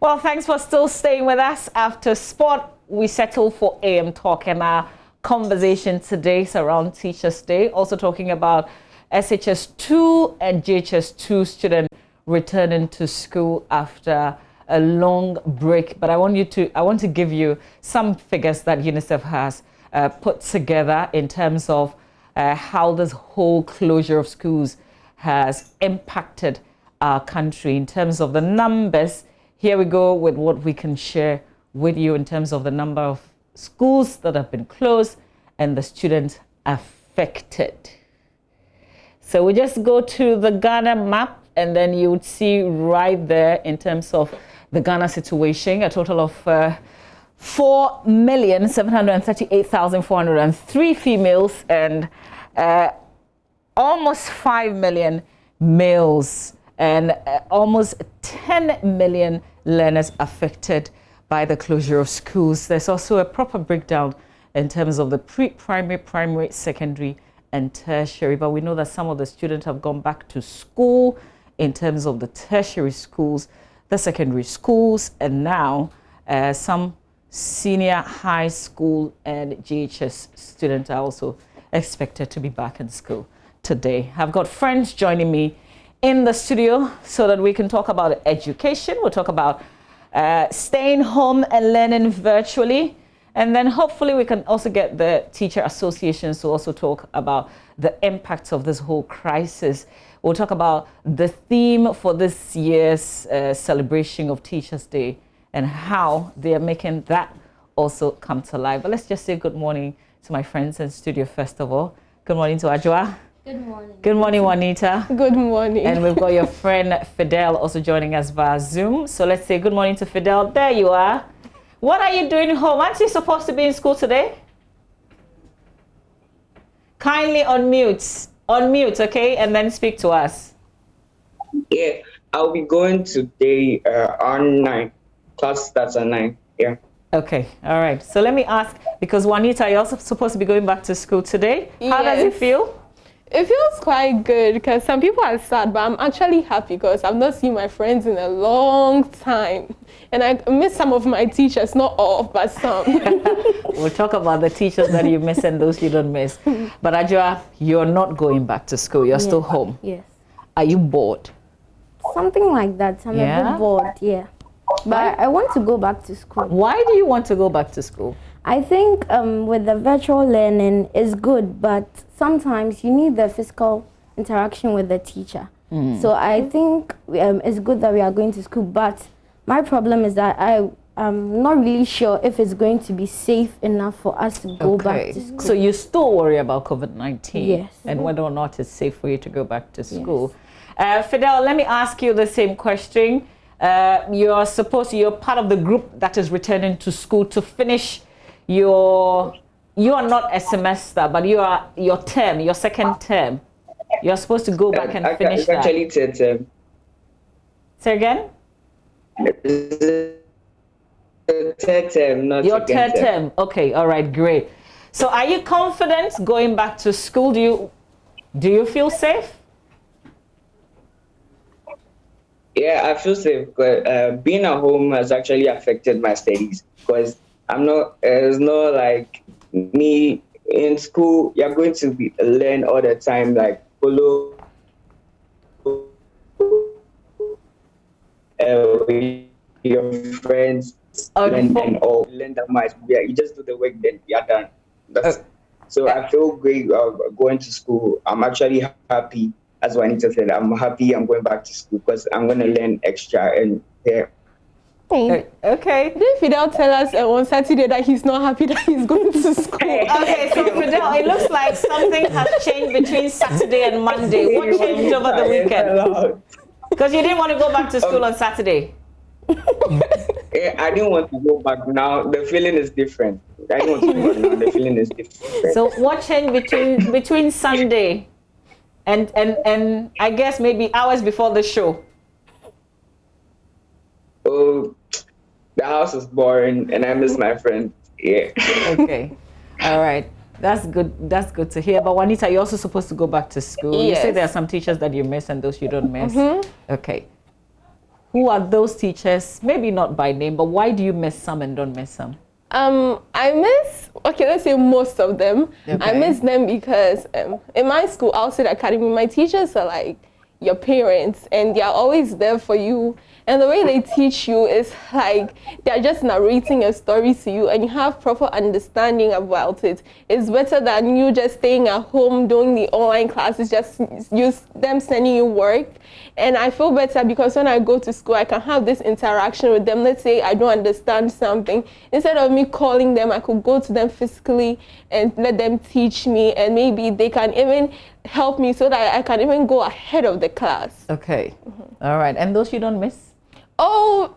Well, thanks for still staying with us. After sport, we settle for AM Talk, and our conversation today is around Teachers' Day, also talking about SHS2 and JHS2 students returning to school after a long break. But I want to give you some figures that UNICEF has put together in terms of how this whole closure of schools has impacted our country in terms of the numbers. Here we go with what we can share with you in terms of the number of schools that have been closed and the students affected. So we just go to the Ghana map, and then you would see right there in terms of the Ghana situation, a total of 4,738,403 females and almost 5 million males, and almost 10 million learners affected by the closure of schools. There's also a proper breakdown in terms of the pre-primary, primary, secondary, and tertiary. But we know that some of the students have gone back to school in terms of the tertiary schools, the secondary schools, and now some senior high school and JHS students are also expected to be back in school today. I've got friends joining me in the studio so that we can talk about education. We'll talk about staying home and learning virtually. And then hopefully we can also get the teacher associations to also talk about the impacts of this whole crisis. We'll talk about the theme for this year's celebration of Teachers' Day and how they are making that also come to life. But let's just say good morning to my friends in studio first of all. Good morning to Ajwa. Good morning. Good morning, Juanita. Good morning. And we've got your friend Fidel also joining us via Zoom. So let's say good morning to Fidel. There you are. What are you doing home? Aren't you supposed to be in school today? Kindly unmute. Unmute, okay? And then speak to us. Yeah, I'll be going today on 9. Class starts at 9. Yeah. Okay, all right. So let me ask, because Juanita, you're also supposed to be going back to school today. How does it feel? It feels quite good because some people are sad, but I'm actually happy because I've not seen my friends in a long time. And I miss some of my teachers, not all, but some. We'll talk about the teachers that you miss and those you don't miss. But Ajwa, you're not going back to school. You're still home. Yes. Are you bored? Something like that. I'm a bit bored, yeah. But I want to go back to school. Why do you want to go back to school? I think with the virtual learning is good, but sometimes you need the physical interaction with the teacher. So I think it's good that we are going to school, but my problem is that I'm not really sure if it's going to be safe enough for us to go back to school. So you still worry about COVID-19 Yes. and whether or not it's safe for you to go back to school. Fidel, let me ask you the same question. You're part of the group that is returning to school to finish you are not a semester, but you are your second term. You're supposed to go back and finish that. Actually, third term. Say again? Third term, not your second third term. Okay, all right, great. So are you confident going back to school? Do you feel safe? Yeah, I feel safe, but being at home has actually affected my studies because it's not like me in school. You're going to learn all the time, like follow your friends and learn that much. Yeah, you just do the work, then you're done. So I feel great going to school. I'm actually happy, as Juanita said. I'm happy I'm going back to school because I'm going to learn extra and yeah. Okay. Did Fidel tell us on Saturday that he's not happy that he's going to school? Okay, so Fidel, it looks like something has changed between Saturday and Monday. What changed over the weekend? Because you didn't want to go back to school on Saturday. I didn't want to go back now. The feeling is different. I don't want to go back now. The feeling is different. So what changed between Sunday and I guess maybe hours before the show? Oh, the house is boring and I miss my friends. Yeah. Okay. All right. That's good. That's good to hear. But Juanita, you're also supposed to go back to school. Yes. You say there are some teachers that you miss and those you don't miss. Okay. Who are those teachers? Maybe not by name, but why do you miss some and don't miss some? I miss, okay, let's say most of them. Okay. I miss them because in my school, outside academy, my teachers are like your parents, and they are always there for you. And the way they teach you is like they're just narrating a story to you, and you have proper understanding about it. It's better than you just staying at home doing the online classes, just use them sending you work. And I feel better because when I go to school, I can have this interaction with them. Let's say I don't understand something. Instead of me calling them, I could go to them physically and let them teach me, and maybe they can even help me so that I can even go ahead of the class. Okay. All right. And those you don't miss? Oh,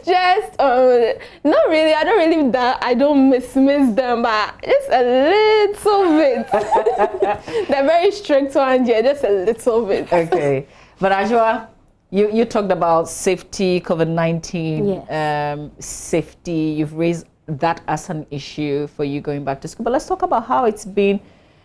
just not really. I don't really that I don't miss them, but just a little bit. They're very strict on you, just a little bit. Okay, but Ajwa, you talked about safety, COVID-19, Yes. Safety. You've raised that as an issue for you going back to school. But let's talk about how it's been,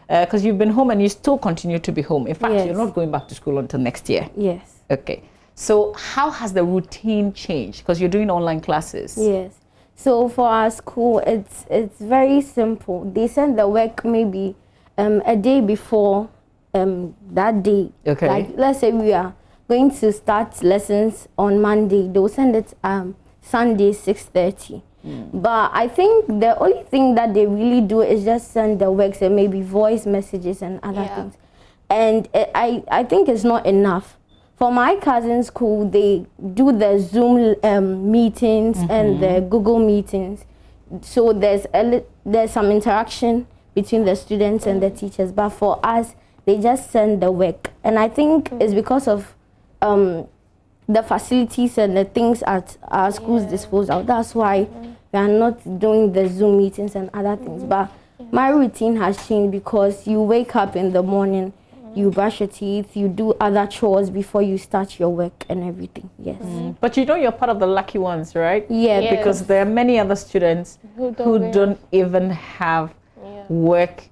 because you've been home and you still continue to be home. In fact, Yes. you're not going back to school until next year. Yes. Okay. So how has the routine changed? Because you're doing online classes. Yes. So for our school, it's very simple. They send the work maybe a day before that day. Okay. Like let's say we are going to start lessons on Monday. They'll send it Sunday 6:30. But I think the only thing that they really do is just send the works and maybe voice messages and other things. And I think it's not enough. For my cousin's school, they do the Zoom meetings and the Google meetings. So there's some interaction between the students and the teachers. But for us, they just send the work. And I think it's because of the facilities and the things at our school's disposal. That's why we are not doing the Zoom meetings and other things. But my routine has changed because you wake up in the morning, you brush your teeth, you do other chores before you start your work and everything. Yes. But you know you're part of the lucky ones, right? Yeah. Yes. Because there are many other students who don't even have work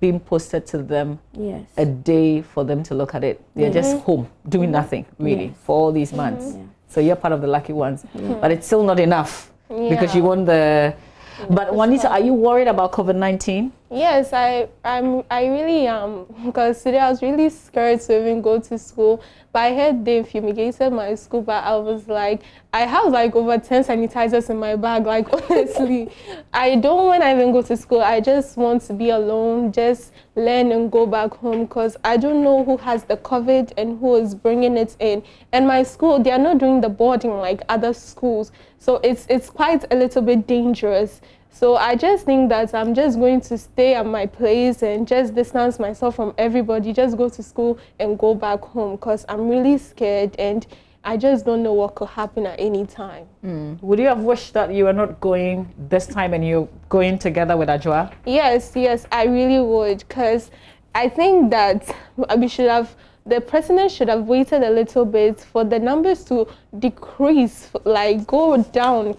being posted to them Yes. a day for them to look at it. They're just home doing nothing really Yes. for all these months. So you're part of the lucky ones. But it's still not enough because you want the... But Juanita, are you worried about COVID-19? Yes, I really am, because today I was really scared to even go to school. But I heard they fumigated my school, but I was like, I have like over 10 sanitizers in my bag. Like honestly, I don't when I even go to school. I just want to be alone, just learn and go back home, because I don't know who has the COVID and who is bringing it in. And my school, they are not doing the boarding like other schools, so it's quite a little bit dangerous. So I just think that I'm just going to stay at my place and just distance myself from everybody, just go to school and go back home, because I'm really scared and I just don't know what could happen at any time. Would you have wished that you were not going this time and you're going together with Ajwa? Yes, I really would, because I think that the president should have waited a little bit for the numbers to decrease, like go down,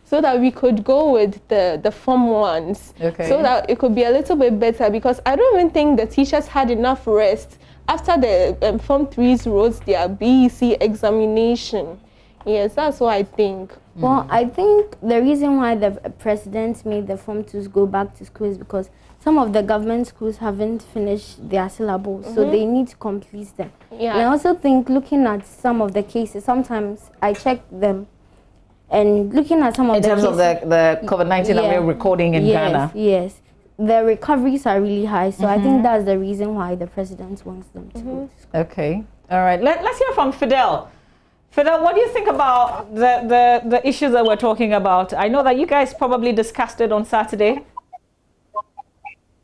so that we could go with the Form 1s, so that it could be a little bit better, because I don't even think the teachers had enough rest after the Form 3s wrote their BEC examination. Yes, that's what I think. Well, I think the reason why the president made the Form 2s go back to school is because some of the government schools haven't finished their syllables, so they need to complete them. And I also think, looking at some of the cases, sometimes I check them, and looking at some of in terms of the COVID-19 that we're recording in Ghana. Yes, the recoveries are really high, so I think that's the reason why the president wants them to go to school. Okay, all right. Let's hear from Fidel. Fidel, what do you think about the issues that we're talking about? I know that you guys probably discussed it on Saturday.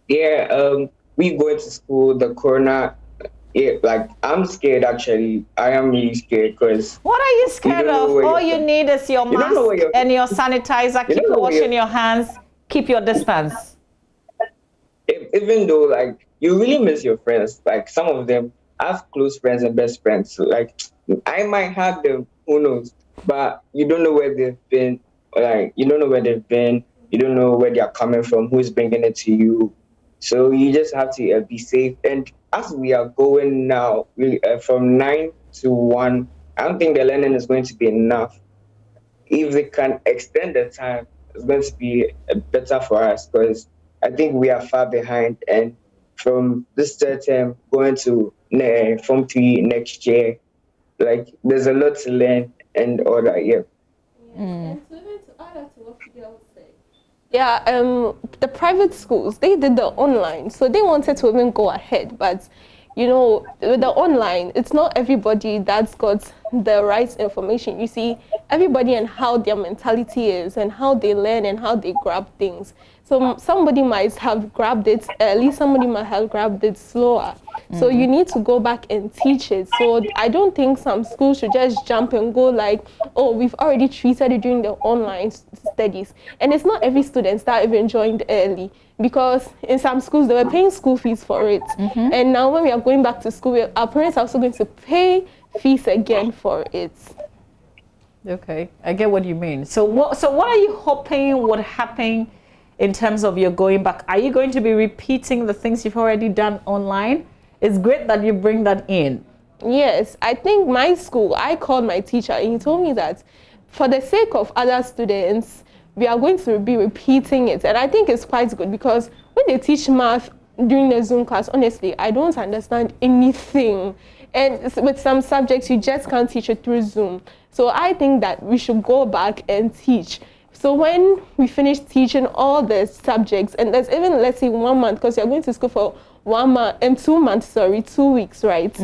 Yeah, we going to school, the corona, like I'm scared actually. I am really scared because... What are you scared of? All you need is your mask and your sanitizer. Keep washing your hands. Keep your distance. Even though like you really miss your friends, like some of them have close friends and best friends. So, like I might have them, who knows? But you don't know where they've been. Like you don't know where they've been. You don't know where they are coming from. Who's bringing it to you? So you just have to be safe. And as we are going now, from 9 to 1, I don't think the learning is going to be enough. If they can extend the time, it's going to be better for us, because I think we are far behind. And from this third term going to Form 3 next year, like there's a lot to learn and all that. Yeah. And to add to what Fidel said, yeah, the private schools, they did the online, so they wanted to even go ahead, but you know, with the online, it's not everybody that's got the right information. You see, everybody and how their mentality is and how they learn and how they grab things. So somebody might have grabbed it early, somebody might have grabbed it slower. So you need to go back and teach it. So I don't think some schools should just jump and go like, oh, we've already treated it during the online studies. And it's not every student that even joined early, because in some schools they were paying school fees for it. And now when we are going back to school, our parents are also going to pay fees again for it. Okay, I get what you mean. So what are you hoping would happen in terms of your going back? Are you going to be repeating the things you've already done online? It's great that you bring that in. Yes, I think my school, I called my teacher and he told me that for the sake of other students, we are going to be repeating it. And I think it's quite good, because when they teach math during the Zoom class, honestly, I don't understand anything. And with some subjects, you just can't teach it through Zoom. So I think that we should go back and teach. So when we finish teaching all the subjects, and there's even, let's say, 1 month, because you're going to school for 1 month and 2 months, 2 weeks, right?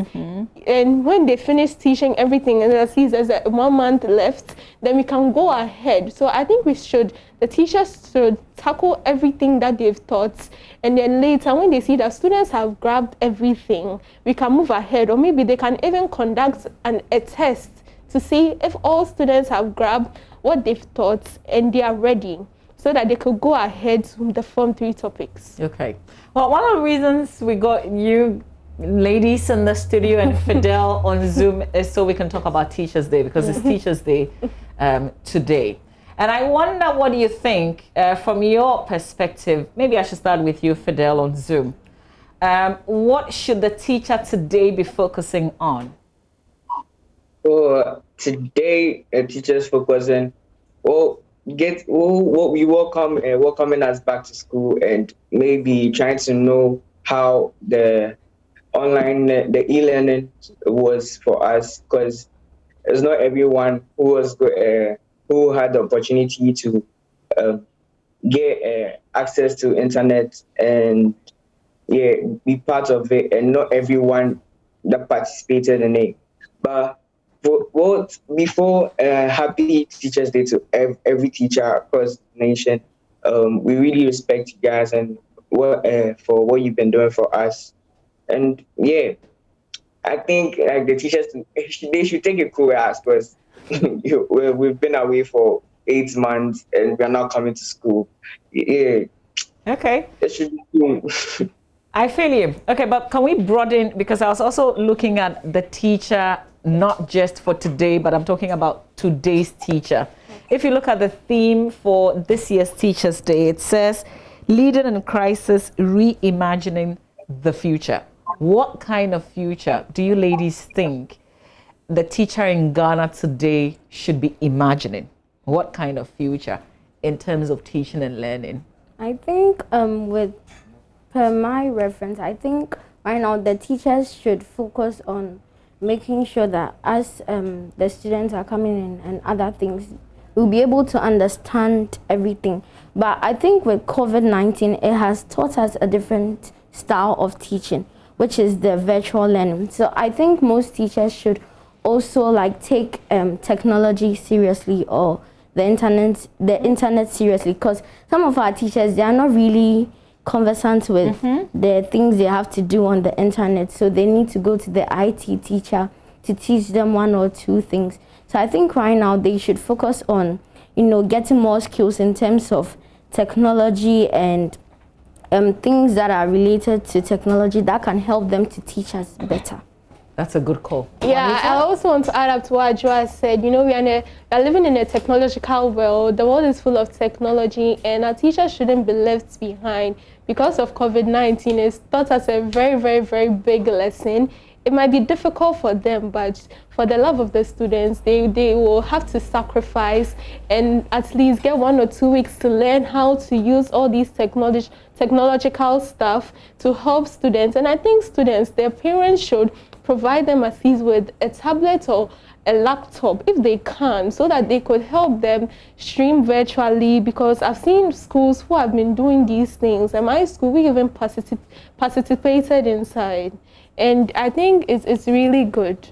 And when they finish teaching everything, and at least there's 1 month left, then we can go ahead. So I think the teachers should tackle everything that they've taught, and then later when they see that students have grabbed everything, we can move ahead, or maybe they can even conduct a test to see if all students have grabbed what they've taught and they are ready, so that they could go ahead with the Form 3 topics. Okay. Well, one of the reasons we got you ladies in the studio and Fidel on Zoom is so we can talk about Teachers' Day, because it's Teachers' Day today. And I wonder, what do you think from your perspective? Maybe I should start with you, Fidel, on Zoom. What should the teacher today be focusing on? Today, teachers focusing, what we welcoming us back to school, and maybe trying to know how the e-learning was for us, because it's not everyone who had the opportunity to get access to internet and be part of it, and not everyone that participated in it. But before happy Teachers' Day to every teacher across the nation. We really respect you guys and for what you've been doing for us. And I think the teachers, they should take it cool with us, because we've been away for 8 months and we're not coming to school. Yeah. Okay. It should be cool. I feel you. Okay, but can we broaden, because I was also looking at the teacher, not just for today, but I'm talking about today's teacher. If you look at the theme for this year's Teachers' Day, it says, Leading in Crisis, Reimagining the Future. What kind of future do you ladies think the teacher in Ghana today should be imagining? What kind of future in terms of teaching and learning? I think per my reference, I think right now the teachers should focus on making sure that as the students are coming in and other things, we'll be able to understand everything. But I think with COVID-19, it has taught us a different style of teaching, which is the virtual learning. So I think most teachers should also take technology seriously, or the internet seriously, because some of our teachers, they are not really conversant with the things they have to do on the internet, so they need to go to the IT teacher to teach them 1 or 2 things. So I think right now they should focus on getting more skills in terms of technology and things that are related to technology that can help them to teach us better. That's a good call. Yeah, I also want to add up to what Joa said. We are living in a technological world. The world is full of technology, and our teachers shouldn't be left behind. because of COVID-19, it's taught us a very, very, very big lesson. It might be difficult for them, but for the love of the students, they will have to sacrifice and at least get 1 or 2 weeks to learn how to use all these technological stuff to help students. And I think students, their parents should provide them at least with a tablet or a laptop if they can, so that they could help them stream virtually, because I've seen schools who have been doing these things. At my school, we even participated inside. And I think it's really good.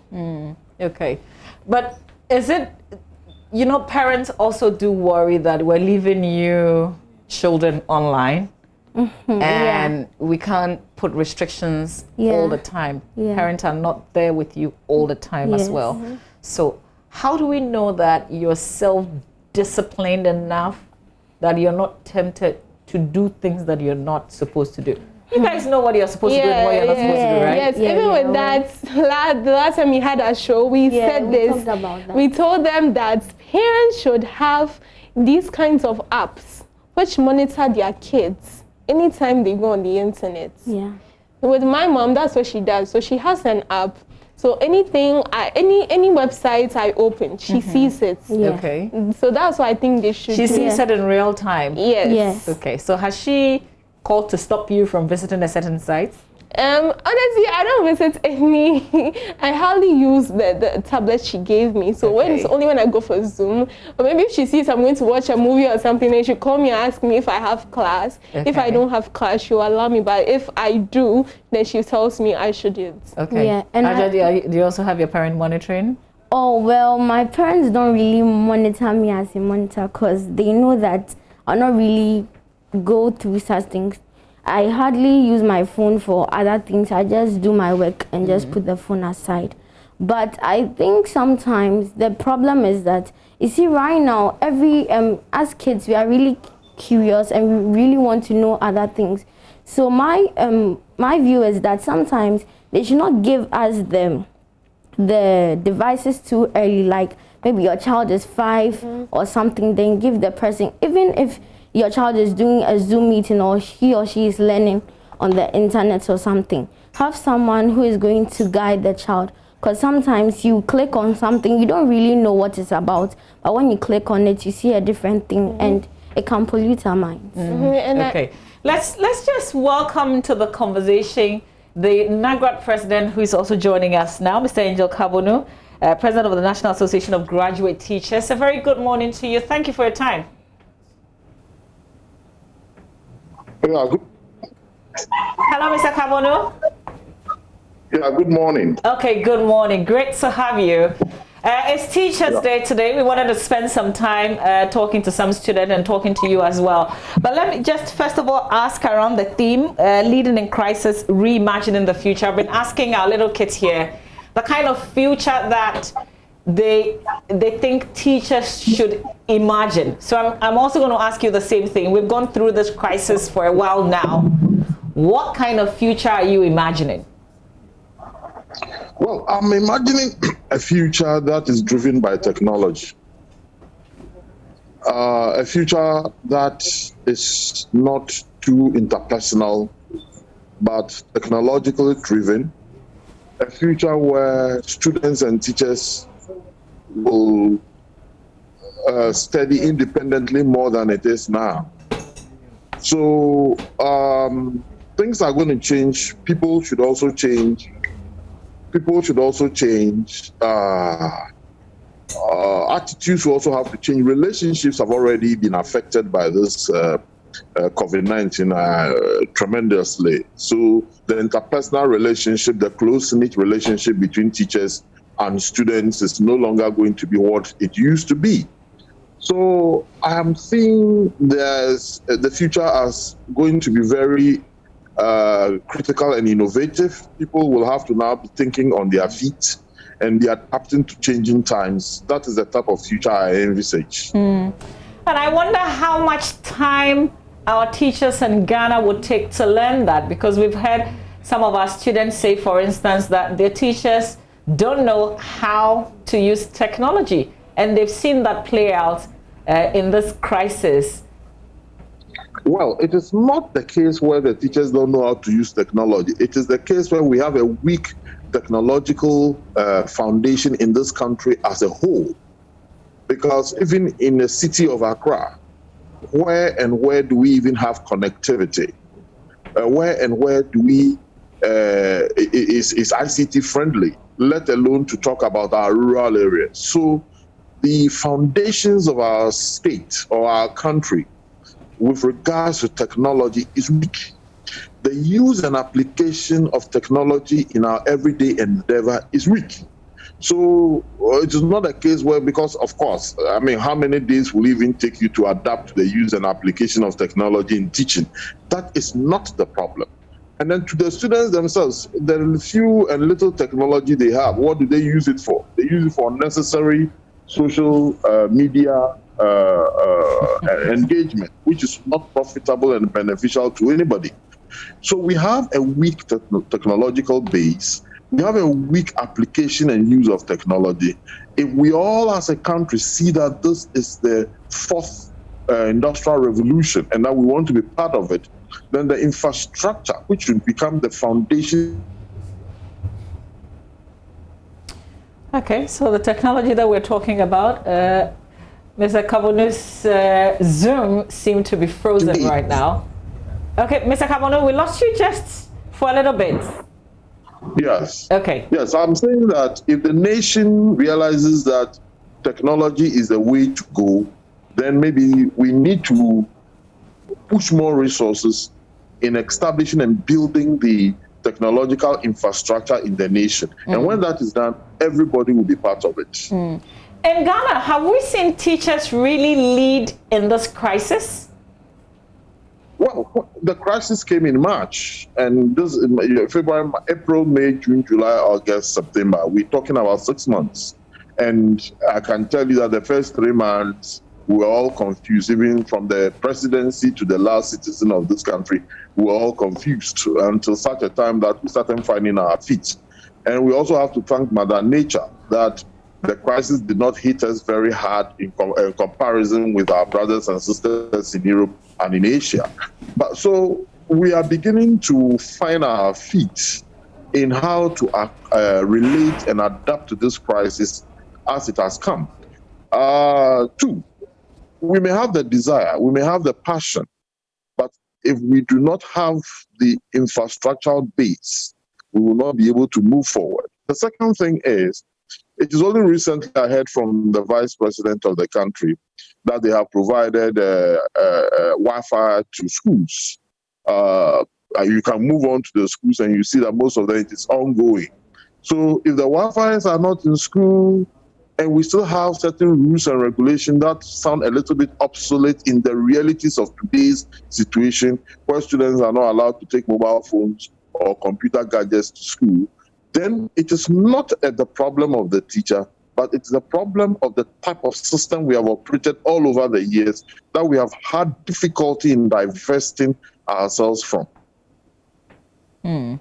Okay. But is it, you know, parents also do worry that we're leaving you children online and we can't put restrictions all the time. Parents are not there with you all the time as well. So how do we know that you're self-disciplined enough that you're not tempted to do things that you're not supposed to do? You guys know what you're supposed to do and what you're not supposed to do, right? Yes, even with that, the last time we had a show, we said this. Talked about that. We told them that parents should have these kinds of apps which monitor their kids anytime they go on the internet. Yeah. With my mom, that's what she does. So she has an app. So anything, any website I open, she sees it. Yeah. Okay. So that's why I think they should. She sees it in real time. Yes. Okay. So has she called to stop you from visiting a certain site? Honestly, I don't visit any. I hardly use the tablet she gave me. So when it's only when I go for Zoom, or maybe if she sees I'm going to watch a movie or something, then she'll call me and ask me if I have class. If I don't have class, she'll allow me. But if I do, then she tells me I shouldn't. Okay. Yeah. And Aja, do you also have your parent monitoring? Oh, well, my parents don't really monitor me as a monitor because they know that I not really go through such things. I hardly use my phone for other things. I just do my work and just put the phone aside. But I think sometimes the problem is that, you see, right now, as kids, we are really curious and we really want to know other things. So my view is that sometimes they should not give us the devices too early. Like maybe your child is 5 or something, then give the person, even if your child is doing a Zoom meeting or he or she is learning on the internet or something, have someone who is going to guide the child. Because sometimes you click on something, you don't really know what it's about, but when you click on it, you see a different thing and it can pollute our minds. Okay, let's just welcome to the conversation the gov't president, who is also joining us now, Mr. Angel Kabonu, president of the National Association of Graduate Teachers. A very good morning to you. Thank you for your time. Yeah, Hello, Mr. Kabonu. Yeah, good morning. Okay, good morning. Great to have you. It's Teachers Day today. We wanted to spend some time talking to some students and talking to you as well. But let me just first of all ask around the theme, Leading in Crisis, Reimagining the Future. I've been asking our little kids here the kind of future that they think teachers should imagine. So I'm also going to ask you the same thing. We've gone through this crisis for a while now. What kind of future are you imagining? Well, I'm imagining a future that is driven by technology. A future that is not too interpersonal, but technologically driven. A future where students and teachers will study independently more than it is now. So things are going to change. People should also change. Attitudes will also have to change. Relationships have already been affected by this COVID-19 tremendously. So the interpersonal relationship, the close-knit relationship between teachers and students is no longer going to be what it used to be. So I am seeing the future as going to be very critical and innovative. People will have to now be thinking on their feet and be adapting to changing times. That is the type of future I envisage. And I wonder how much time our teachers in Ghana would take to learn that, because we've heard some of our students say, for instance, that their teachers don't know how to use technology, and they've seen that play out in this crisis. Well, it is not the case where the teachers don't know how to use technology. It is the case where we have a weak technological foundation in this country as a whole. Because even in the city of Accra, where do we even have connectivity? Where do we is ICT friendly? Let alone to talk about our rural areas. So the foundations of our state or our country with regards to technology is weak. The use and application of technology in our everyday endeavor is weak. So it is not a case where, because of course, I mean, how many days will it even take you to adapt to the use and application of technology in teaching? That is not the problem. And then to the students themselves, the few and little technology they have, what do they use it for? They use it for unnecessary social media engagement, which is not profitable and beneficial to anybody. So we have a weak technological base. We have a weak application and use of technology. If we all as a country see that this is the fourth industrial revolution and that we want to be part of it, then the infrastructure, which should become the foundation. Okay, so the technology that we're talking about, Mr. Kabonu's Zoom seemed to be frozen right now. Okay, Mr. Kabonu, we lost you just for a little bit. Yes. Okay. Yes, I'm saying that if the nation realizes that technology is the way to go, then maybe we need to push more resources in establishing and building the technological infrastructure in the nation. And when that is done, everybody will be part of it. In Ghana, have we seen teachers really lead in this crisis? Well, the crisis came in March, and this February, April, May, June, July, August, September. We're talking about 6 months. And I can tell you that the first 3 months, we were all confused, even from the presidency to the last citizen of this country, we were all confused until such a time that we started finding our feet. And we also have to thank Mother Nature that the crisis did not hit us very hard in comparison with our brothers and sisters in Europe and in Asia. But so we are beginning to find our feet in how to relate and adapt to this crisis as it has come. Two, we may have the desire, we may have the passion, but if we do not have the infrastructural base, we will not be able to move forward. The second thing is, it is only recently I heard from the vice president of the country that they have provided Wi-Fi to schools. You can move on to the schools and you see that most of them it is ongoing. So if the Wi-Fi's are not in school and we still have certain rules and regulations that sound a little bit obsolete in the realities of today's situation, where students are not allowed to take mobile phones or computer gadgets to school, then it is not the problem of the teacher, but it's the problem of the type of system we have operated all over the years that we have had difficulty in divesting ourselves from. And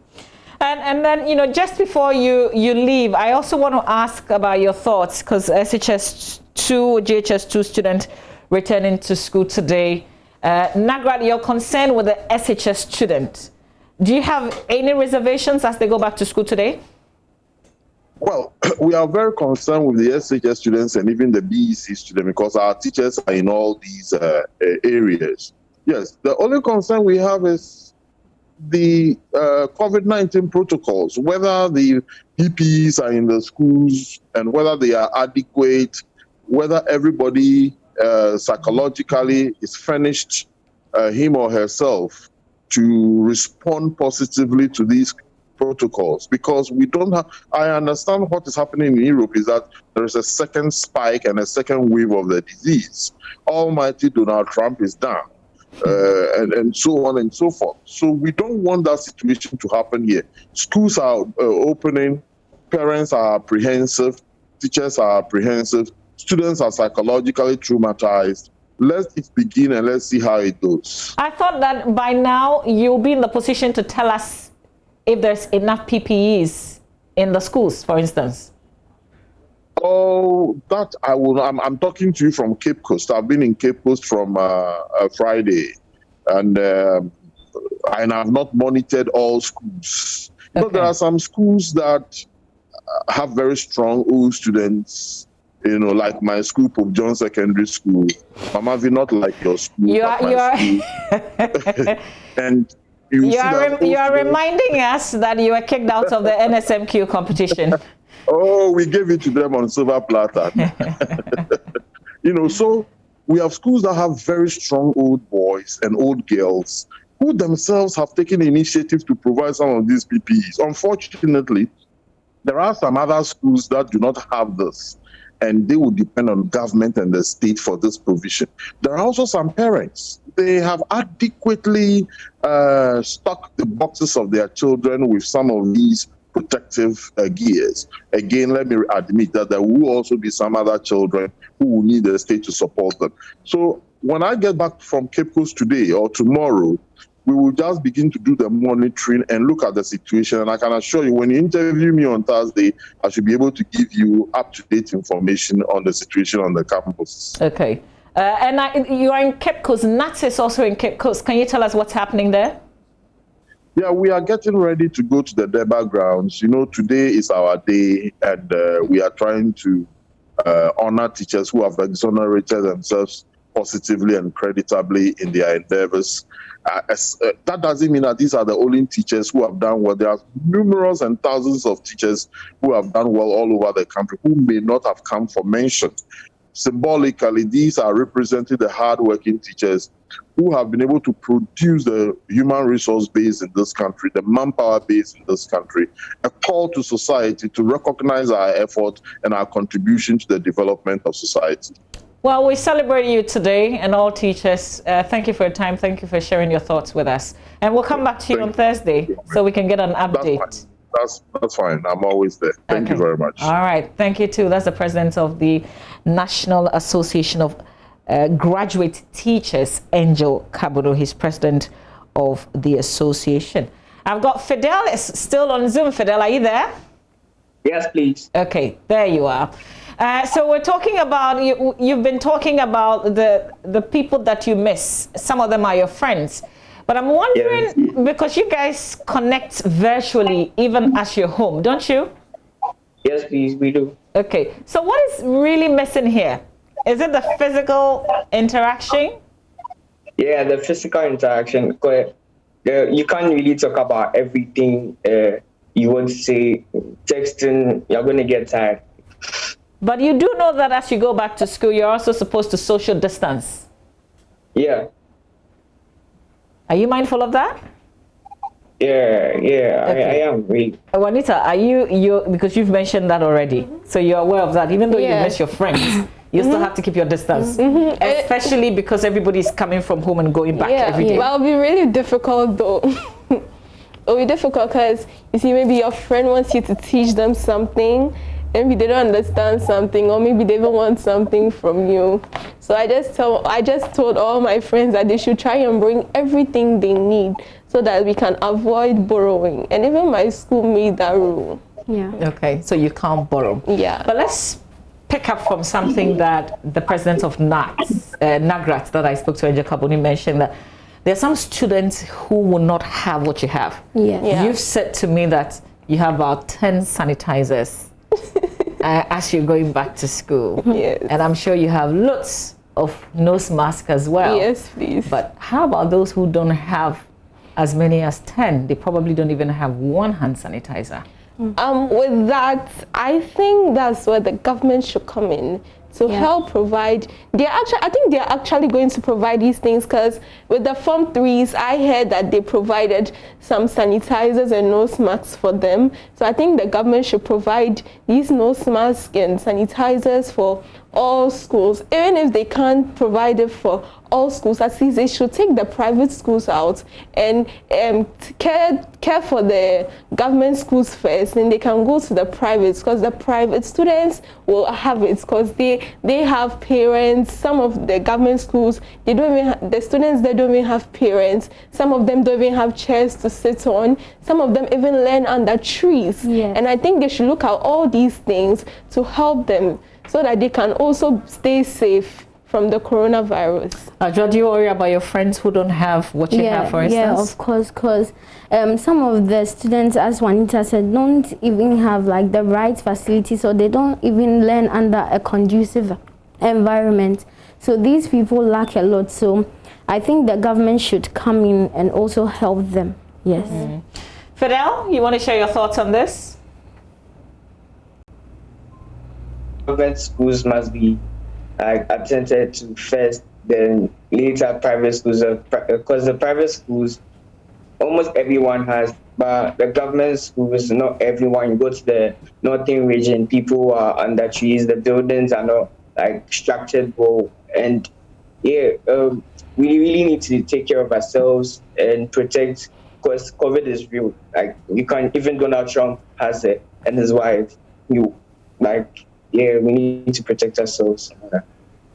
then, you know, just before you leave, I also want to ask about your thoughts, because JHS2 student returning to school today. Nagrat, you're concerned with the SHS student. Do you have any reservations as they go back to school today? Well, we are very concerned with the SHS students and even the BEC students because our teachers are in all these areas. Yes, the only concern we have is the COVID-19 protocols, whether the PPEs are in the schools and whether they are adequate, whether everybody psychologically is furnished, him or herself, to respond positively to these protocols, because we don't have, I understand what is happening in Europe is that there is a second spike and a second wave of the disease. Almighty Donald Trump is down, and so on and so forth. So we don't want that situation to happen here. Schools are opening, parents are apprehensive, teachers are apprehensive, students are psychologically traumatized. Let it begin and let's see how it goes. I thought that by now you'll be in the position to tell us if there's enough PPEs in the schools, for instance. Oh, that I will. I'm talking to you from Cape Coast. I've been in Cape Coast from Friday. and I've not monitored all schools. You know, there are some schools that have very strong old students. You know, like my school, Pope John Secondary School. Mama, we not like your school. You are and you are reminding us that you were kicked out of the NSMQ competition. Oh, we gave it to them on silver platter. You know, so we have schools that have very strong old boys and old girls who themselves have taken initiative to provide some of these PPEs. Unfortunately, there are some other schools that do not have this, and they will depend on government and the state for this provision. There are also some parents. They have adequately stocked the boxes of their children with some of these protective gears. Again, let me admit that there will also be some other children who will need the state to support them. So when I get back from Cape Coast today or tomorrow, we will just begin to do the monitoring and look at the situation. And I can assure you, when you interview me on Thursday, I should be able to give you up-to-date information on the situation on the campus. Okay. You are in Cape Coast. NAT is also in Cape Coast. Can you tell us what's happening there? Yeah, we are getting ready to go to the Deba grounds. You know, today is our day, and we are trying to honor teachers who have exonerated themselves positively and creditably in their endeavors. That doesn't mean that these are the only teachers who have done well. There are numerous and thousands of teachers who have done well all over the country who may not have come for mention. Symbolically, these are representing the hardworking teachers who have been able to produce the human resource base in this country, the manpower base in this country, a call to society to recognize our effort and our contribution to the development of society. Well, we celebrate you today and all teachers. Thank you for your time. Thank you for sharing your thoughts with us. And we'll come back to you on Thursday so we can get an update. That's fine. I'm always there. Thank you very much. All right. Thank you, too. That's the president of the National Association of Graduate Teachers, Angel Kabudo. He's president of the association. I've got Fidel is still on Zoom. Fidel, are you there? Yes, please. Okay, there you are. So we're talking about, you've been talking about the people that you miss. Some of them are your friends. But I'm wondering, because you guys connect virtually even as you're home, don't you? Yes, please, we do. Okay, so what is really missing here? Is it the physical interaction? Yeah, the physical interaction. You can't really talk about everything you would say. Texting, you're going to get tired. But you do know that as you go back to school, you're also supposed to social distance. Yeah. Are you mindful of that? Yeah, okay. I am really. Juanita, are you because you've mentioned that already, so you're aware of that. Even though you miss your friends, you still have to keep your distance, especially because everybody's coming from home and going back every day. Well, it'll be really difficult though. It'll be difficult because you see, maybe your friend wants you to teach them something. Maybe they don't understand something, or maybe they don't want something from you. So I just told all my friends that they should try and bring everything they need so that we can avoid borrowing. And even my school made that rule. Yeah. Okay, so you can't borrow. Yeah. But let's pick up from something that the president of NAGRAT that I spoke to, Angel Kabuni, mentioned, that there are some students who will not have what you have. Yeah. You've said to me that you have about 10 sanitizers. As you're going back to school. Yes. And I'm sure you have lots of nose masks as well. Yes, please. But how about those who don't have as many as 10? They probably don't even have one hand sanitizer. With that, I think that's where the government should come in to help provide. I think they're actually going to provide these things, because with the Form 3s, I heard that they provided some sanitizers and nose masks for them. So I think the government should provide these nose masks and sanitizers for all schools. Even if they can't provide it for all schools, at least they should take the private schools out and care for the government schools first, and they can go to the privates, because the private students will have it, because they have parents. Some of the government schools, they don't even the students, they don't even have parents. Some of them don't even have chairs to sit on. Some of them even learn under trees. And I think they should look at all these things to help them, so that they can also stay safe from the coronavirus. Do you worry about your friends who don't have what you have, for instance? Yeah, of course, because some of the students, as Juanita said, don't even have like the right facilities, or they don't even learn under a conducive environment. So these people lack a lot. So I think the government should come in and also help them. Yes. Fidel, you want to share your thoughts on this? Government schools must be attended to first, then later private schools, because the private schools almost everyone has, but the government schools not everyone. You go to the northern region, people are under trees, the buildings are not like structured well, and we really need to take care of ourselves and protect, because COVID is real. Like, you can't, even Donald Trump has it and his wife, we need to protect ourselves.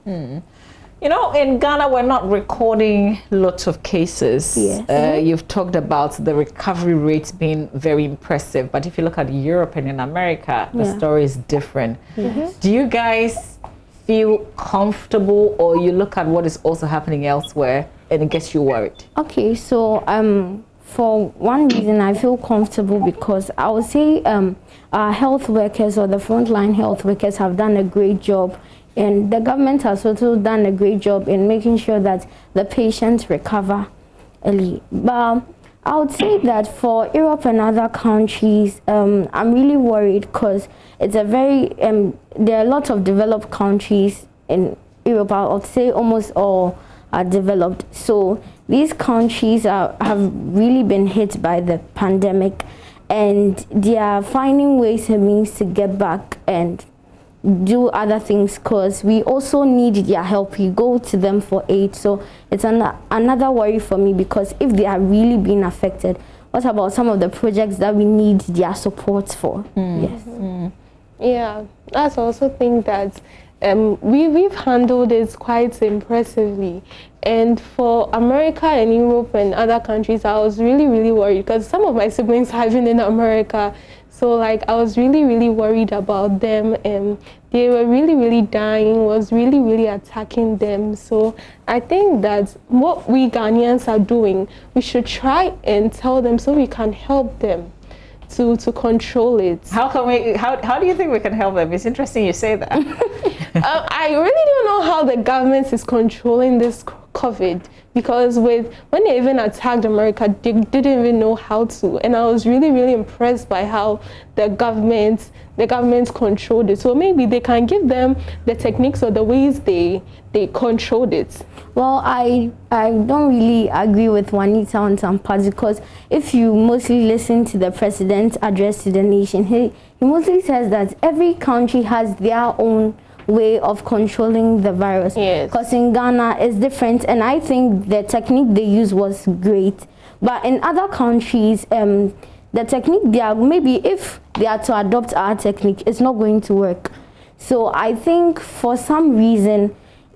You know, in Ghana, we're not recording lots of cases. Yes. You've talked about the recovery rates being very impressive, but if you look at Europe and in America, the story is different. Do you guys feel comfortable, or you look at what is also happening elsewhere and it gets you worried? Okay, so for one reason, I feel comfortable because I would say our health workers, or the frontline health workers, have done a great job, and the government has also done a great job in making sure that the patients recover early. But I would say that for Europe and other countries, I'm really worried because it's a very there are a lot of developed countries in Europe. I would say almost all are developed. So these countries have really been hit by the pandemic, and they are finding ways and means to get back and do other things, because we also need their help. We go to them for aid. So it's another worry for me, because if they are really being affected, what about some of the projects that we need their support for? Yes. Yeah, that's also think that we've handled it quite impressively. And for America and Europe and other countries, I was really, really worried, because some of my siblings have been in America. So like, I was really, really worried about them, and they were really, really dying, was really, really attacking them. So I think that what we Ghanaians are doing, we should try and tell them so we can help them to control it. How do you think we can help them? It's interesting you say that. I really don't know how the government is controlling this COVID, because when they even attacked America, they didn't even know how to. And I was really, really impressed by how the government controlled it. So maybe they can give them the techniques or the ways they controlled it. Well, I don't really agree with Juanita on some parts, because if you mostly listen to the president's address to the nation, he mostly says that every country has their own way of controlling the virus. Yes. Because in Ghana it's different, and I think the technique they used was great. But in other countries, the technique maybe if they are to adopt our technique, it's not going to work. So I think for some reason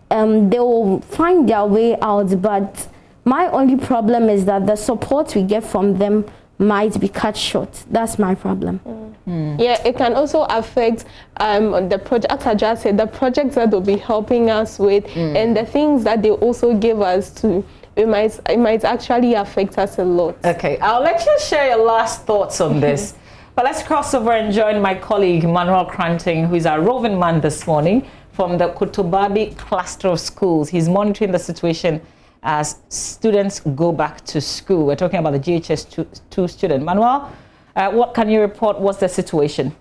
they will find their way out. But my only problem is that the support we get from them might be cut short. That's my problem. Yeah, it can also affect the project, as I just said, the projects that they'll be helping us with, and the things that they also give us to. It might actually affect us a lot. Okay, I'll let you share your last thoughts on this. But let's cross over and join my colleague Manuel Cranting, who is our roving man this morning from the Kutubabi cluster of schools. He's monitoring the situation as students go back to school. We're talking about the GHS2 student. Manuel, what can you report? What's the situation?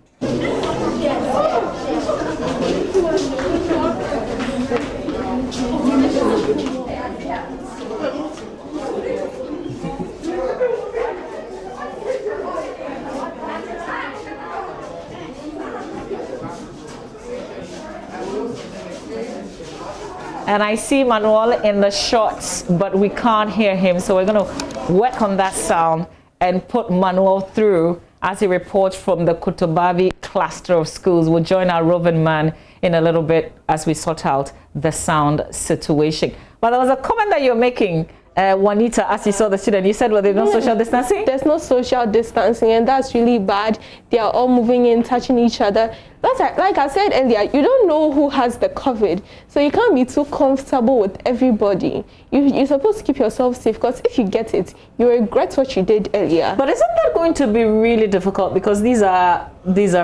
And I see Manuel in the shots, but we can't hear him. So we're going to work on that sound and put Manuel through as he reports from the Kutubabi cluster of schools. We'll join our roving man in a little bit as we sort out the sound situation. But there was a comment that you're making, Juanita, as you saw the student. You said, well, there's no social distancing? There's no social distancing, and that's really bad. They are all moving in, touching each other. like I said earlier, you don't know who has the COVID, so you can't be too comfortable with everybody. You're supposed to keep yourself safe, because if you get it, you regret what you did earlier. But isn't that going to be really difficult, because these are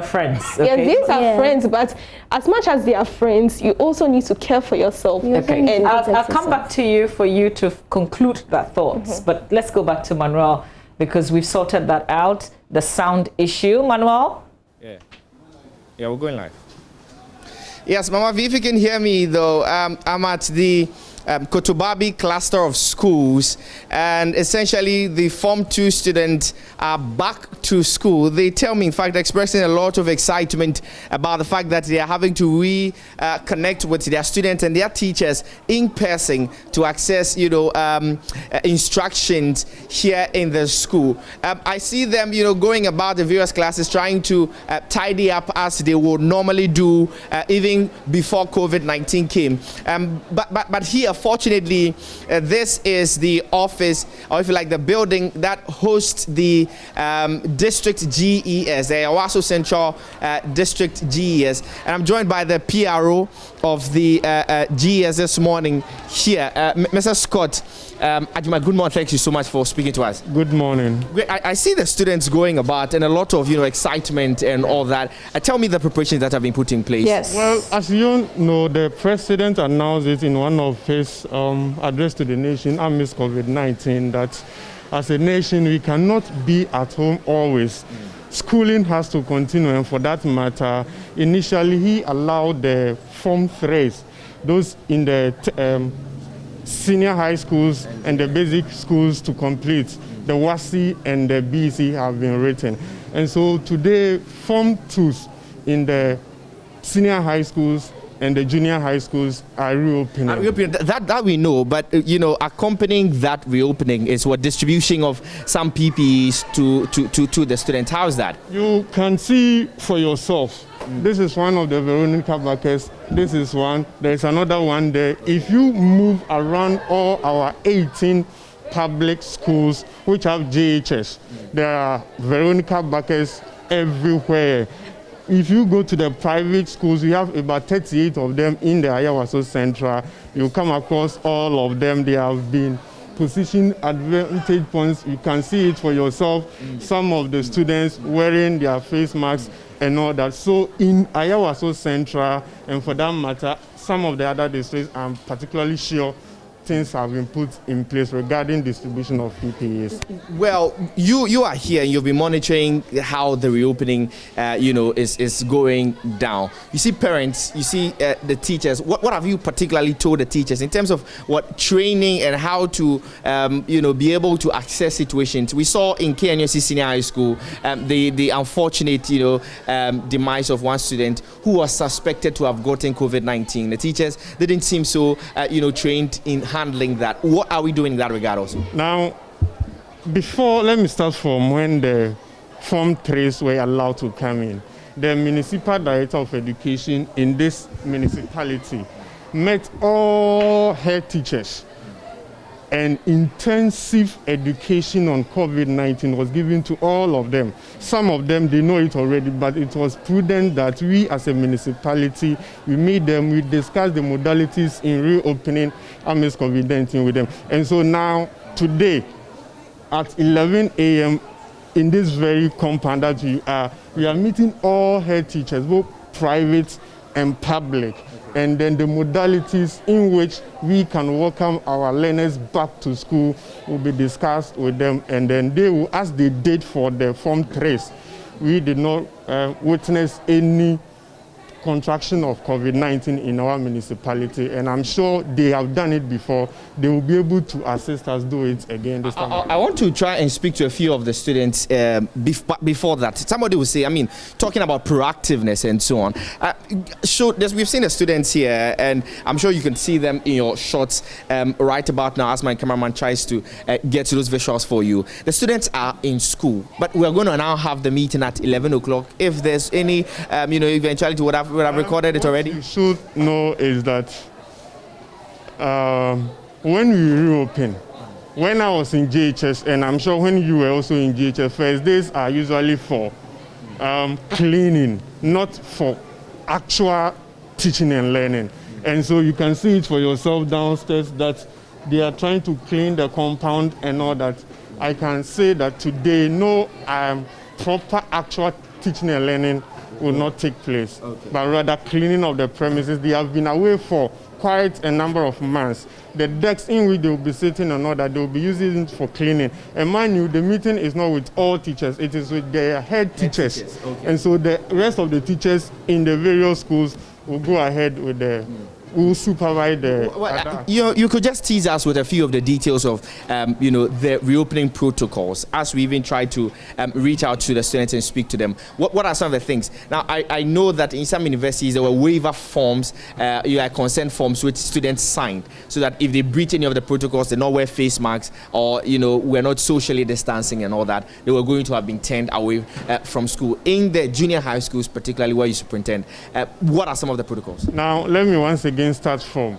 friends? Okay? Yeah, these are friends, but as much as they are friends, you also need to care for yourself. Okay, and I'll come back to you for you to conclude that thoughts. But let's go back to Manuel, because we've sorted that out, the sound issue. Manuel? Yeah, we're going live. Yes, Mama V, if you can hear me though, I'm at the Kotobabi cluster of schools, and essentially the Form 2 students are back to school. They tell me, in fact, expressing a lot of excitement about the fact that they are having to reconnect with their students and their teachers in person to access, instructions here in the school. I see them, going about the various classes, trying to tidy up as they would normally do, even before COVID-19 came. But here, fortunately, this is the office, or if you like, the building that hosts the district GES, the Awaso Central District GES. And I'm joined by the PRO of the GES this morning here, Mr. Scott. Ajima, good morning. Thank you so much for speaking to us. Good morning. I see the students going about and a lot of excitement and all that. Tell me the preparations that have been put in place. Yes. Well, as you know, the president announced it in one of his address to the nation amidst COVID-19 that as a nation we cannot be at home always. Schooling has to continue, and for that matter, initially he allowed the Form 3s, those in the senior high schools and the basic schools, to complete. The WASI and the BC have been written. And so today, Form 2s in the senior high schools and the junior high schools are reopening. That we know, but accompanying that reopening is what distribution of some PPEs to the students. How is that? You can see for yourself. This is one of the Veronica buckets. This is one. There's another one there. If you move around all our 18 public schools which have JHS, there are Veronica buckets everywhere. If you go to the private schools, we have about 38 of them in the Ayawaso Central. You come across all of them. They have been positioned at vantage points. You can see it for yourself. Some of the students wearing their face masks and all that. So in Ayawaso Central, and for that matter, some of the other districts, I'm particularly sure things have been put in place regarding distribution of PPEs. Well, you are here and you'll be monitoring how the reopening, is going down. You see parents, you see the teachers. What have you particularly told the teachers in terms of what training and how to, be able to access situations? We saw in KNUST Senior High School the unfortunate, demise of one student who was suspected to have gotten COVID-19. The teachers didn't seem so, trained in handling that. What are we doing in that regard also? Now, let me start from when the Form 3s were allowed to come in. The Municipal Director of Education in this municipality met all head teachers, and intensive education on COVID-19 was given to all of them. Some of them, they know it already, but it was prudent that we as a municipality, we discussed the modalities in reopening amidst COVID-19 with them. And so now, today, at 11 a.m., in this very compound that we are meeting all head teachers, both private and public. And then the modalities in which we can welcome our learners back to school will be discussed with them, and then they will, as they did for the Form 3s, we did not witness any contraction of COVID-19 in our municipality, and I'm sure they have done it before. They will be able to assist us do it again this time. I want to try and speak to a few of the students before that. Somebody will say, talking about proactiveness and so on. We've seen the students here, and I'm sure you can see them in your shots right about now as my cameraman tries to get to those visuals for you. The students are in school, but we're going to now have the meeting at 11 o'clock. If there's any, eventuality, we have recorded it already. What you should know is that when we reopen, when I was in JHS, and I'm sure when you were also in JHS, first days are usually for cleaning, not for actual teaching and learning. And so you can see it for yourself downstairs that they are trying to clean the compound and all that. I can say that today no proper actual teaching and learning will not take place, but rather cleaning of the premises. They have been away for quite a number of months. The desks in which they will be sitting and all that, they will be using it for cleaning. And mind you, the meeting is not with all teachers, it is with their head teachers. And so the rest of the teachers in the various schools will go ahead with the will supervise the. You could just tease us with a few of the details of the reopening protocols as we even try to reach out to the students and speak to them. What are some of the things? Now I know that in some universities there were waiver forms, consent forms which students signed, so that if they breach any of the protocols, they not wear face masks or we're not socially distancing and all that, they were going to have been turned away from school. In the junior high schools, particularly where you superintend, what are some of the protocols? Now let me once again start from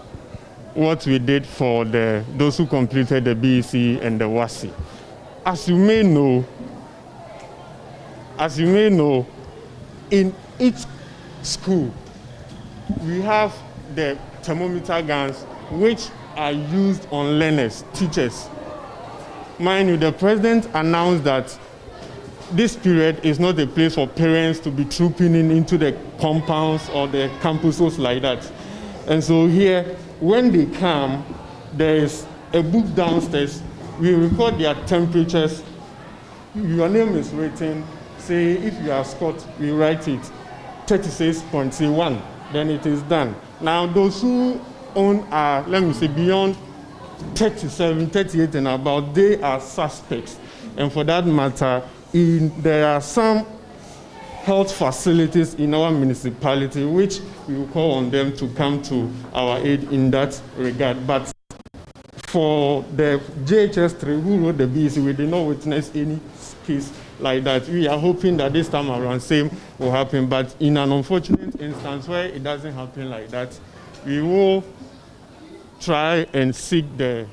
what we did for those who completed the BEC and the WASI. As you may know, in each school we have the thermometer guns which are used on learners, teachers. Mind you, the president announced that this period is not a place for parents to be trooping into the compounds or the campuses like that. And so here, when they come, there is a book downstairs. We record their temperatures. Your name is written. Say, if you are Scott, we write it 36.1. Then it is done. Now, those who own are, let me say, beyond 37, 38 and about, they are suspects. And for that matter, there are some health facilities in our municipality which we will call on them to come to our aid in that regard. But for the JHS3 who wrote the BEC, we did not witness any case like that. We are hoping that this time around same will happen, but in an unfortunate instance where it doesn't happen like that, we will try and seek the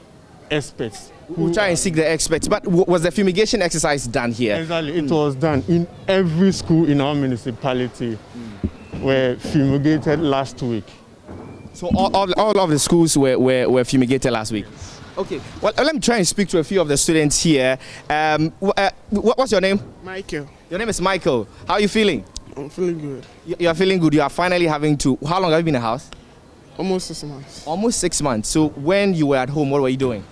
experts. We'll try and seek the experts. But was the fumigation exercise done here? Exactly. It was done in every school in our municipality were fumigated last week. So all of the schools were fumigated last week? Okay. Well, let me try and speak to a few of the students here. What's your name? Michael. Your name is Michael. How are you feeling? I'm feeling good. You are feeling good. You are finally having to... How long have you been in the house? Almost 6 months. Almost 6 months. So when you were at home, what were you doing?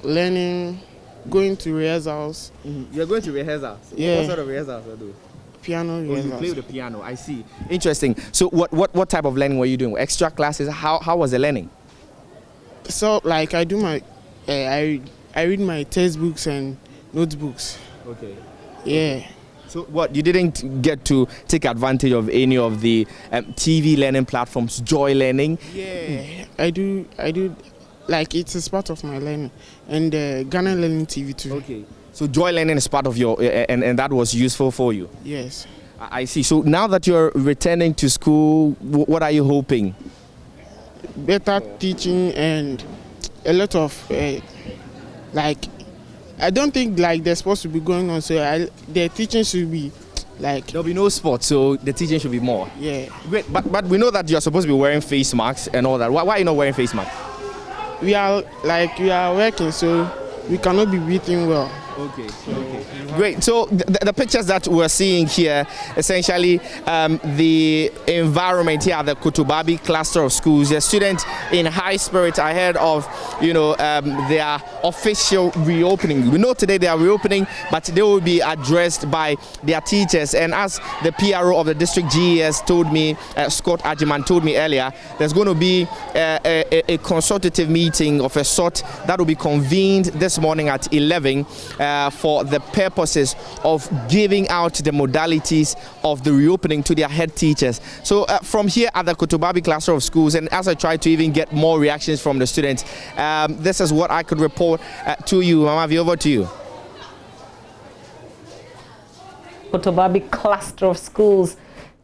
Learning, going to rehearsals. You're going to rehearsals? Yeah. What sort of rehearsals do you do? Piano rehearsals. You play with the piano, I see. Interesting. So what type of learning were you doing? Extra classes? How was the learning? So like I do my, I read my textbooks and notebooks. Okay. Yeah. So what, you didn't get to take advantage of any of the TV learning platforms, Joy Learning? Yeah, I do. Like it is part of my learning, and Ghana Learning TV too. Okay. So Joy Learning is part of your, and that was useful for you? Yes. I see. So now that you're returning to school, what are you hoping? Better teaching and a lot of, like, I don't think like they're supposed to be going on, so the teaching should be like... There'll be no sport, so the teaching should be more. Yeah. Great, but we know that you're supposed to be wearing face masks and all that. Why are you not wearing face masks? We are working, so we cannot be breathing well. Okay. Great. So the pictures that we're seeing here, essentially the environment here at the Kotobabi cluster of schools, the students in high spirits ahead of their official reopening. We know today they are reopening, but they will be addressed by their teachers. And as the PRO of the district GES told me, Scott Ajiman told me earlier, there's going to be a consultative meeting of a sort that will be convened this morning at 11 for the purposes of giving out the modalities of the reopening to their head teachers. So from here at the Kotobabi cluster of schools, and as I try to even get more reactions from the students, this is what I could report to you. Mama, over to you. Kotobabi cluster of schools.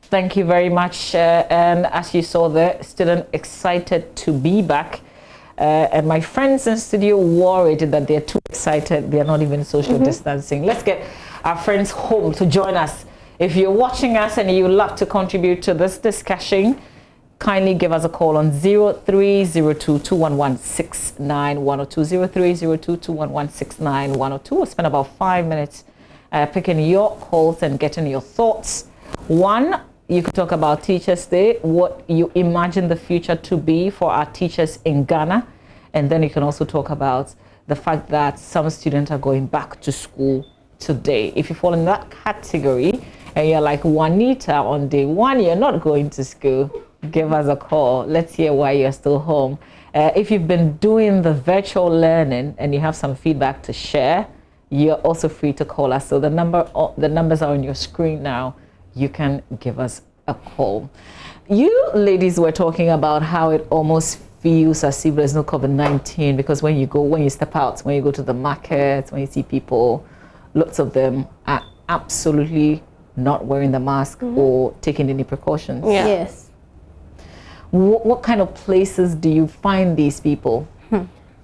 Thank you very much. And as you saw, the student excited to be back. And my friends in studio worried that they're too excited. They're not even social distancing. Let's get our friends home to join us If you're watching us and you'd like to contribute to this discussion, kindly give us a call on 0302-211-6910, 0302-211-6910. We'll spend about 5 minutes picking your calls and getting your thoughts. One, you could talk about Teachers' Day, what you imagine the future to be for our teachers in Ghana. And then you can also talk about the fact that some students are going back to school today. If you fall in that category and you're like Juanita on day one, you're not going to school, give us a call. Let's hear why you're still home. If you've been doing the virtual learning and you have some feedback to share, you're also free to call us. So the numbers are on your screen now. You can give us a call. You ladies were talking about how it almost feels as if there's no COVID-19, because when you step out, when you go to the market, when you see people, lots of them are absolutely not wearing the mask or taking any precautions. Yeah. Yes. What kind of places do you find these people?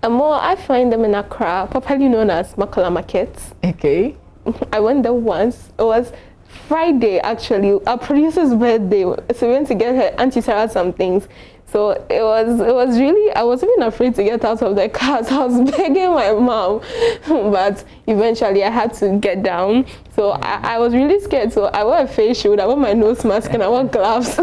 More, I find them in Accra, popularly known as Makala Market. Okay. I went there once. It was Friday, actually, our producer's birthday. So we went to get her Auntie Sarah some things. So it was really, I was even afraid to get out of the car. So I was begging my mom, but eventually I had to get down. So I was really scared. So I wore a face shield, I wore my nose mask, and I wore gloves.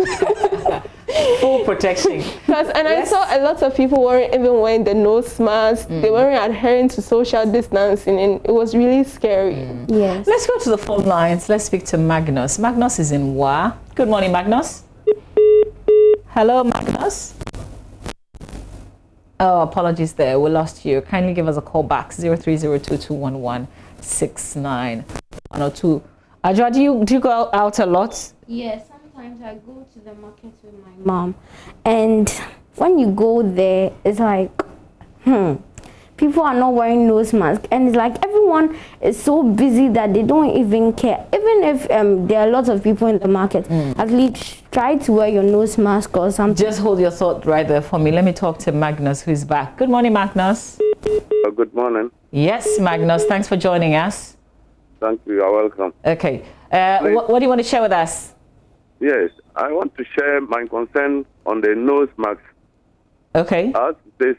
Full protection. I saw a lot of people weren't even wearing the nose mask. They weren't adhering to social distancing, and it was really scary. Yes. Let's go to the phone lines. Let's speak to Magnus. Magnus is in Wa. Good morning, Magnus. Hello, Magnus. Oh, apologies there. We lost you. Kindly give us a call back. 0302-211-6910. Ajwa, do you go out a lot? Yes, sometimes I go to the market with my mom. And when you go there, it's like, people are not wearing nose masks. And it's like everyone is so busy that they don't even care. Even if there are lots of people in the market, at least try to wear your nose mask or something. Just hold your thought right there for me. Let me talk to Magnus, who's back. Good morning, Magnus. Good morning. Yes, Magnus. Thanks for joining us. Thank you. You're welcome. Okay. What do you want to share with us? Yes, I want to share my concern on the nose mask. Okay. As this,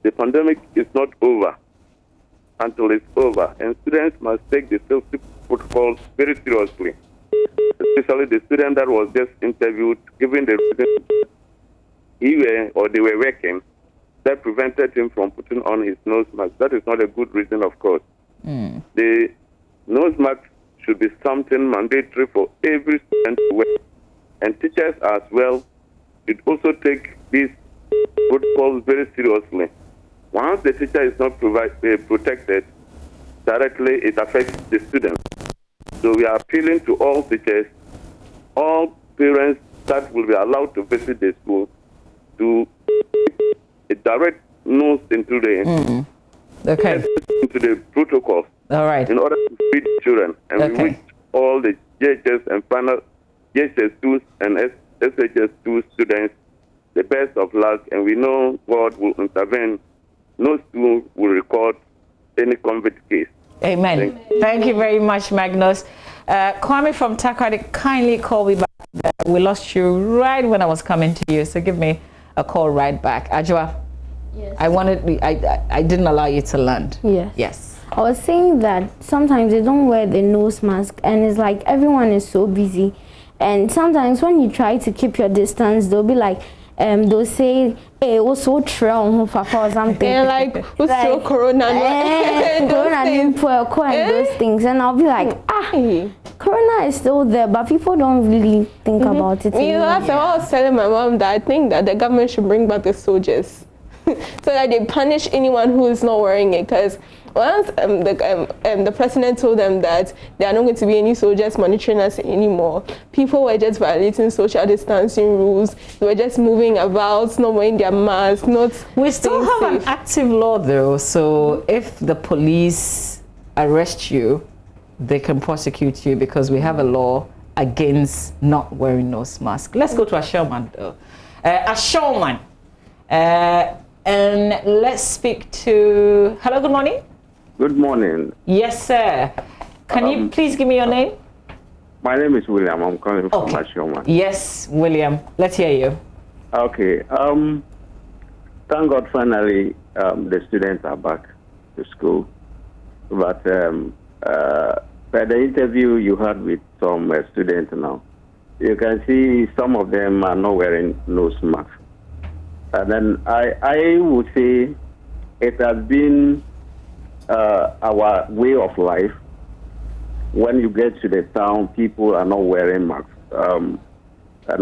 the pandemic is not over until it's over, and students must take the safety protocols very seriously. Especially the student that was just interviewed, given the reason they were working, that prevented him from putting on his nose mask. That is not a good reason, of course. The nose mask should be something mandatory for every student to wear, and teachers as well should also take these protocols very seriously. Once the teacher is not protected directly, it affects the students. So we are appealing to all teachers, all parents that will be allowed to visit the school, to a direct nose into the into the protocols. All right. In order to feed children, and we wish all the JHS and final JHS2 and SHS2 students the best of luck, and we know God will intervene. No school will record any COVID case. Amen. Thank you very much, Magnus. Kwame from Takrady, kindly call me back. We lost you right when I was coming to you, so give me a call right back. Ajwa, yes. I didn't allow you to land. Yes. Yes. I was saying that sometimes they don't wear the nose mask, and it's like everyone is so busy. And sometimes when you try to keep your distance, they'll be like, they'll say, hey, what's so true or something. And like, what's so corona? Corona and those things. And I'll be like, corona is still there, but people don't really think about it. That's what I was telling my mom, that I think that the government should bring back the soldiers so that they punish anyone who is not wearing it. Because once the president told them that there are not going to be any soldiers monitoring us anymore, people were just violating social distancing rules. They were just moving about, not wearing their masks, not. We still have an active law though, so if the police arrest you, they can prosecute you because we have a law against not wearing nose mask. Let's go to Ashelman though. Ashelman, and let's speak to. Hello, good morning. Good morning. Yes, sir. Can you please give me your name? My name is William. I'm calling from Ashoma. Yes, William. Let's hear you. Okay. Thank God finally the students are back to school. But by the interview you had with some students now, you can see some of them are not wearing nose masks. And then I would say it has been our way of life. When you get to the town, people are not wearing masks. And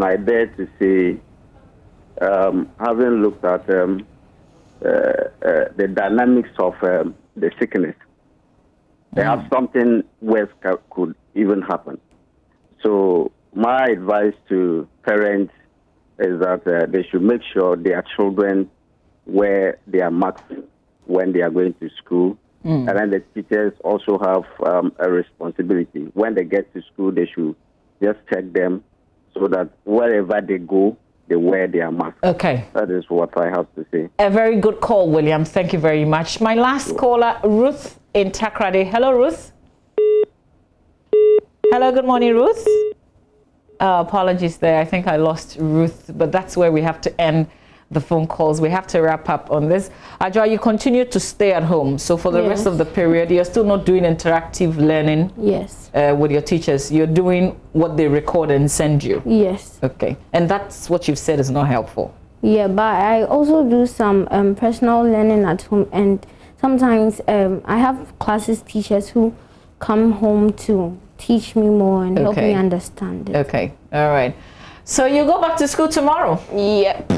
I dare to say, having looked at the dynamics of the sickness, perhaps something worse could even happen. So my advice to parents is that they should make sure their children wear their masks when they are going to school. And then the teachers also have a responsibility. When they get to school, they should just check them so that wherever they go, they wear their mask. Okay. That is what I have to say. A very good call, William. Thank you very much. My last caller, Ruth in Takrade. Hello, Ruth. Hello, good morning, Ruth. Apologies there. I think I lost Ruth, but that's where we have to end the phone calls. We have to wrap up on this. Ajwa, you continue to stay at home. So for the rest of the period, you're still not doing interactive learning with your teachers. You're doing what they record and send you. Yes. Okay. And that's what you've said is not helpful. Yeah, but I also do some personal learning at home. And sometimes I have classes teachers who come home to teach me more and help me understand it. Okay. All right. So you go back to school tomorrow? Yep.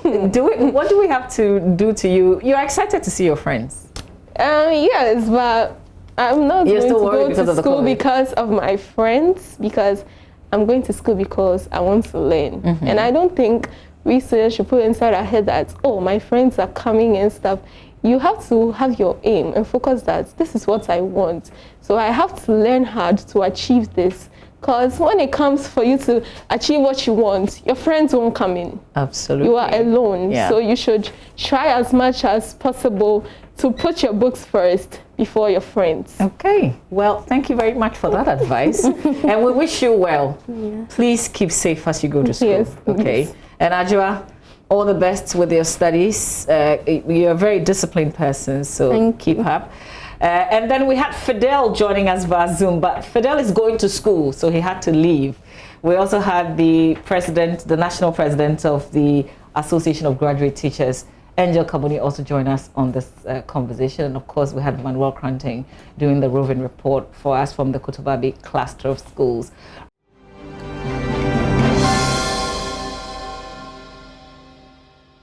What do we have to do to you? You're excited to see your friends? Yes, but I'm not going to go to school because of my friends, because I'm going to school because I want to learn. And I don't think we students should put inside our head that, oh, my friends are coming and stuff. You have to have your aim and focus that this is what I want. So I have to learn hard to achieve this. Because when it comes for you to achieve what you want, your friends won't come in. Absolutely. You are alone. Yeah. So you should try as much as possible to put your books first before your friends. Okay. Well, thank you very much for that advice. And we wish you well. Yeah. Please keep safe as you go to school. Yes. Okay. Yes. And Ajwa, all the best with your studies. You're a very disciplined person, so keep up. And then we had Fidel joining us via Zoom, but Fidel is going to school, so he had to leave. We also had the president, the national president of the Association of Graduate Teachers, Angel Kabuni, also join us on this conversation. And of course, we had Manuel Cranting doing the roving report for us from the Kutubabi cluster of schools.